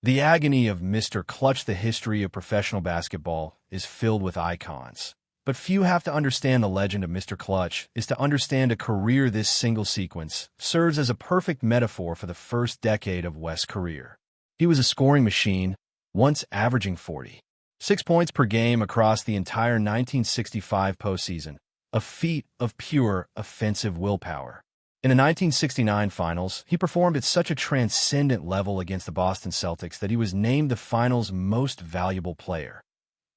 The agony of Mr. Clutch. The history of professional basketball is filled with icons. But few have to understand the legend of Mr. Clutch is to understand a career. This single sequence serves as a perfect metaphor for the first decade of West's career. He was a scoring machine, once averaging 46 points per game across the entire 1965 postseason, a feat of pure offensive willpower. In the 1969 finals, he performed at such a transcendent level against the Boston Celtics that he was named the finals' most valuable player,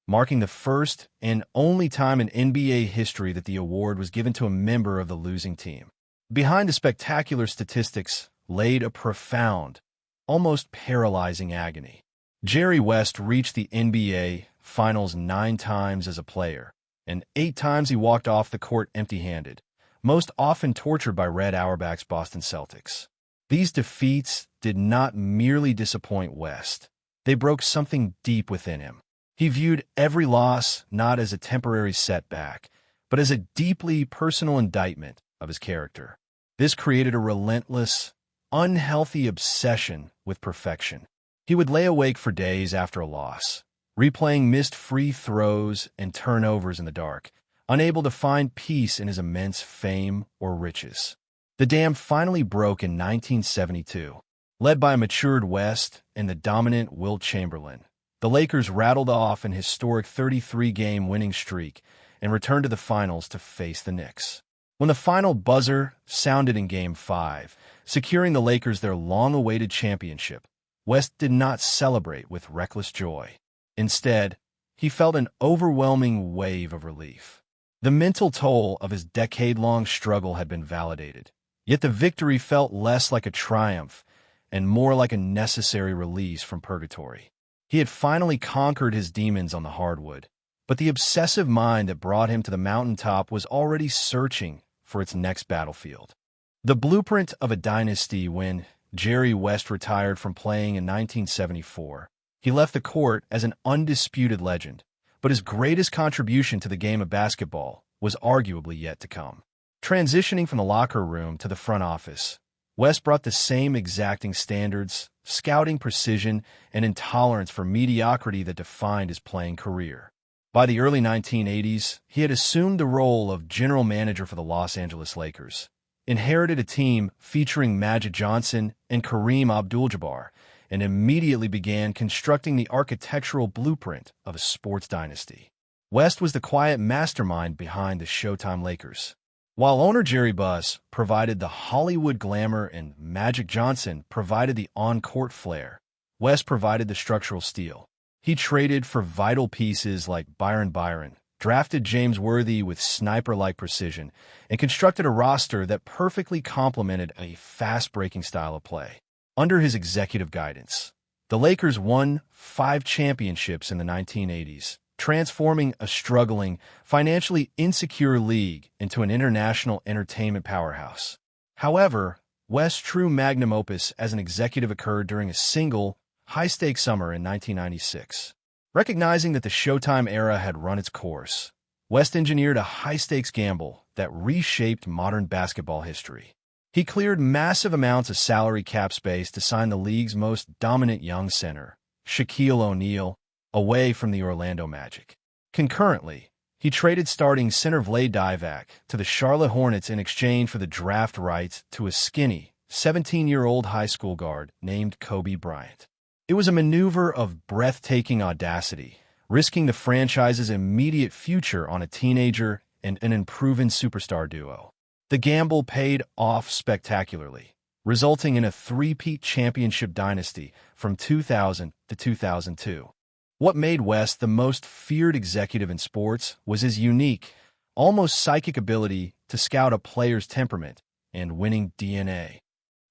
marking the first and only time in NBA history that the award was given to a member of the losing team. Behind the spectacular statistics laid a profound, almost paralyzing agony. Jerry West reached the NBA Finals 9 times as a player, and 8 times he walked off the court empty-handed, most often tortured by Red Auerbach's Boston Celtics. These defeats did not merely disappoint West. They broke something deep within him. He viewed every loss not as a temporary setback, but as a deeply personal indictment of his character. This created a relentless, unhealthy obsession with perfection. He would lay awake for days after a loss, replaying missed free throws and turnovers in the dark, unable to find peace in his immense fame or riches. The dam finally broke in 1972. Led by a matured West and the dominant Wilt Chamberlain, the Lakers rattled off an historic 33-game winning streak and returned to the finals to face the Knicks. When the final buzzer sounded in Game 5, securing the Lakers their long-awaited championship, West did not celebrate with reckless joy. Instead, he felt an overwhelming wave of relief. The mental toll of his decade-long struggle had been validated, yet the victory felt less like a triumph and more like a necessary release from purgatory. He had finally conquered his demons on the hardwood, but the obsessive mind that brought him to the mountaintop was already searching for its next battlefield. The blueprint of a dynasty. When Jerry West retired from playing in 1974, he left the court as an undisputed legend, but his greatest contribution to the game of basketball was arguably yet to come. Transitioning from the locker room to the front office, West brought the same exacting standards, scouting precision, and intolerance for mediocrity that defined his playing career. By the early 1980s, he had assumed the role of general manager for the Los Angeles Lakers, inherited a team featuring Magic Johnson and Kareem Abdul-Jabbar, and immediately began constructing the architectural blueprint of a sports dynasty. West was the quiet mastermind behind the Showtime Lakers. While owner Jerry Buss provided the Hollywood glamour and Magic Johnson provided the on-court flair, West provided the structural steel. He traded for vital pieces like Byron, drafted James Worthy with sniper-like precision, and constructed a roster that perfectly complemented a fast-breaking style of play. Under his executive guidance, the Lakers won 5 championships in the 1980s, transforming a struggling, financially insecure league into an international entertainment powerhouse. However, West's true magnum opus as an executive occurred during a single, high-stakes summer in 1996. Recognizing that the Showtime era had run its course, West engineered a high-stakes gamble that reshaped modern basketball history. He cleared massive amounts of salary cap space to sign the league's most dominant young center, Shaquille O'Neal, away from the Orlando Magic. Concurrently, he traded starting center Vlade Divac to the Charlotte Hornets in exchange for the draft rights to a skinny, 17-year-old high school guard named Kobe Bryant. It was a maneuver of breathtaking audacity, risking the franchise's immediate future on a teenager and an unproven superstar duo. The gamble paid off spectacularly, resulting in a three-peat championship dynasty from 2000 to 2002. What made West the most feared executive in sports was his unique, almost psychic ability to scout a player's temperament and winning DNA.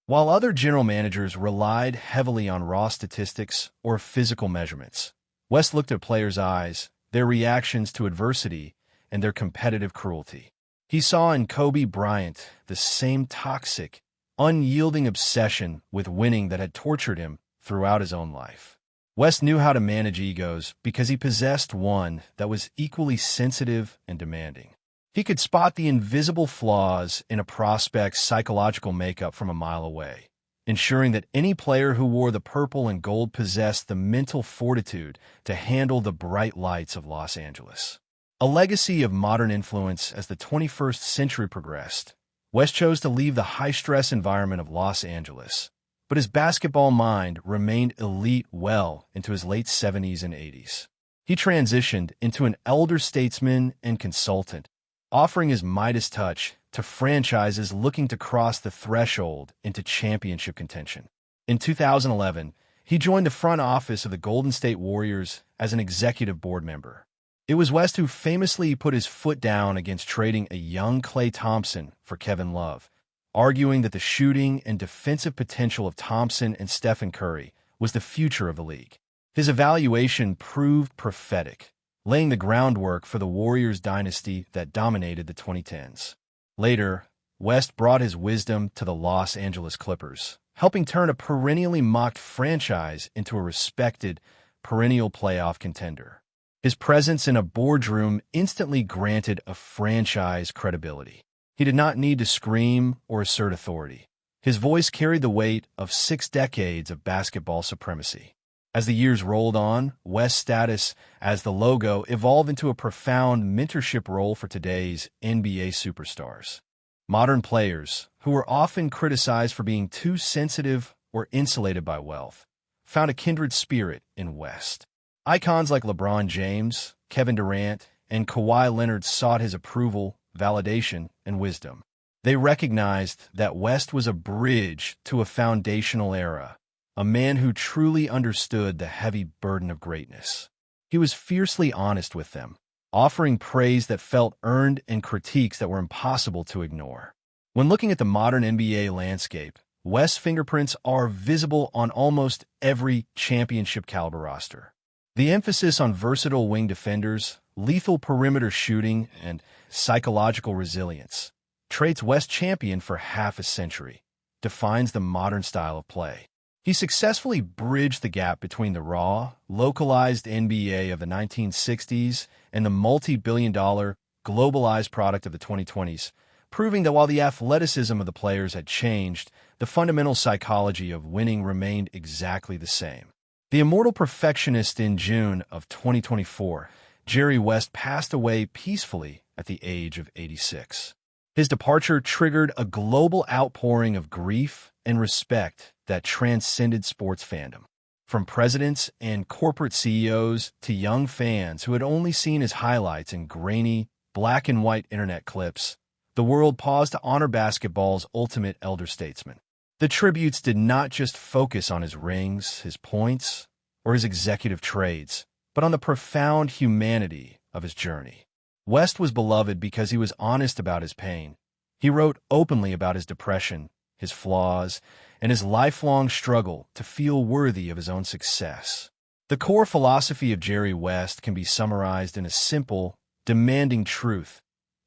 While other general managers relied heavily on raw statistics or physical measurements, West looked at players' eyes, their reactions to adversity, and their competitive cruelty. He saw in Kobe Bryant the same toxic, unyielding obsession with winning that had tortured him throughout his own life. West knew how to manage egos because he possessed one that was equally sensitive and demanding. He could spot the invisible flaws in a prospect's psychological makeup from a mile away, ensuring that any player who wore the purple and gold possessed the mental fortitude to handle the bright lights of Los Angeles. A legacy of modern influence as the 21st century progressed, West chose to leave the high-stress environment of Los Angeles, but his basketball mind remained elite well into his late 70s and 80s. He transitioned into an elder statesman and consultant, offering his Midas touch to franchises looking to cross the threshold into championship contention. In 2011, he joined the front office of the Golden State Warriors as an executive board member. It was West who famously put his foot down against trading a young Klay Thompson for Kevin Love, arguing that the shooting and defensive potential of Thompson and Stephen Curry was the future of the league. His evaluation proved prophetic, laying the groundwork for the Warriors dynasty that dominated the 2010s. Later, West brought his wisdom to the Los Angeles Clippers, helping turn a perennially mocked franchise into a respected, perennial playoff contender. His presence in a boardroom instantly granted a franchise credibility. He did not need to scream or assert authority. His voice carried the weight of 6 decades of basketball supremacy. As the years rolled on, West's status as the logo evolved into a profound mentorship role for today's NBA superstars. Modern players, who were often criticized for being too sensitive or insulated by wealth, found a kindred spirit in West. Icons like LeBron James, Kevin Durant, and Kawhi Leonard sought his approval, validation, and wisdom. They recognized that West was a bridge to a foundational era, a man who truly understood the heavy burden of greatness. He was fiercely honest with them, offering praise that felt earned and critiques that were impossible to ignore. When looking at the modern NBA landscape, West's fingerprints are visible on almost every championship-caliber roster. The emphasis on versatile wing defenders, lethal perimeter shooting, and psychological resilience, traits West championed for half a century, defines the modern style of play. He successfully bridged the gap between the raw, localized NBA of the 1960s and the multi-billion-dollar, globalized product of the 2020s, proving that while the athleticism of the players had changed, the fundamental psychology of winning remained exactly the same. The immortal perfectionist in June of 2024, Jerry West passed away peacefully at the age of 86. His departure triggered a global outpouring of grief and respect that transcended sports fandom. From presidents and corporate CEOs to young fans who had only seen his highlights in grainy, black-and-white internet clips, the world paused to honor basketball's ultimate elder statesman. The tributes did not just focus on his rings, his points, or his executive trades, but on the profound humanity of his journey. West was beloved because he was honest about his pain. He wrote openly about his depression, his flaws, and his lifelong struggle to feel worthy of his own success. The core philosophy of Jerry West can be summarized in a simple, demanding truth.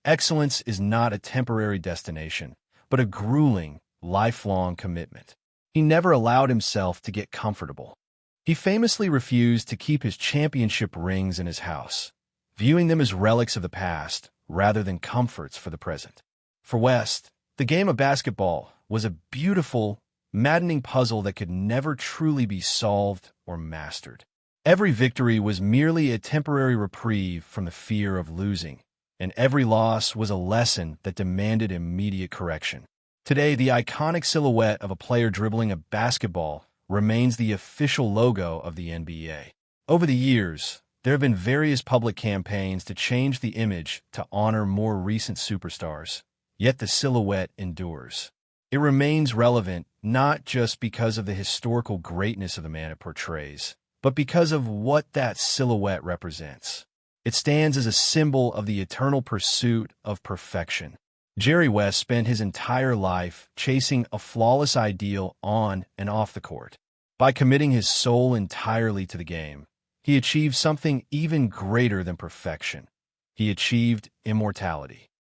Excellence is not a temporary destination, but a grueling, lifelong commitment. He never allowed himself to get comfortable. He famously refused to keep his championship rings in his house, viewing them as relics of the past rather than comforts for the present. For West, the game of basketball was a beautiful, maddening puzzle that could never truly be solved or mastered. Every victory was merely a temporary reprieve from the fear of losing, and every loss was a lesson that demanded immediate correction. Today, the iconic silhouette of a player dribbling a basketball remains the official logo of the NBA. Over the years, there have been various public campaigns to change the image to honor more recent superstars, yet the silhouette endures. It remains relevant not just because of the historical greatness of the man it portrays, but because of what that silhouette represents. It stands as a symbol of the eternal pursuit of perfection. Jerry West spent his entire life chasing a flawless ideal on and off the court. By committing his soul entirely to the game, he achieved something even greater than perfection. He achieved immortality.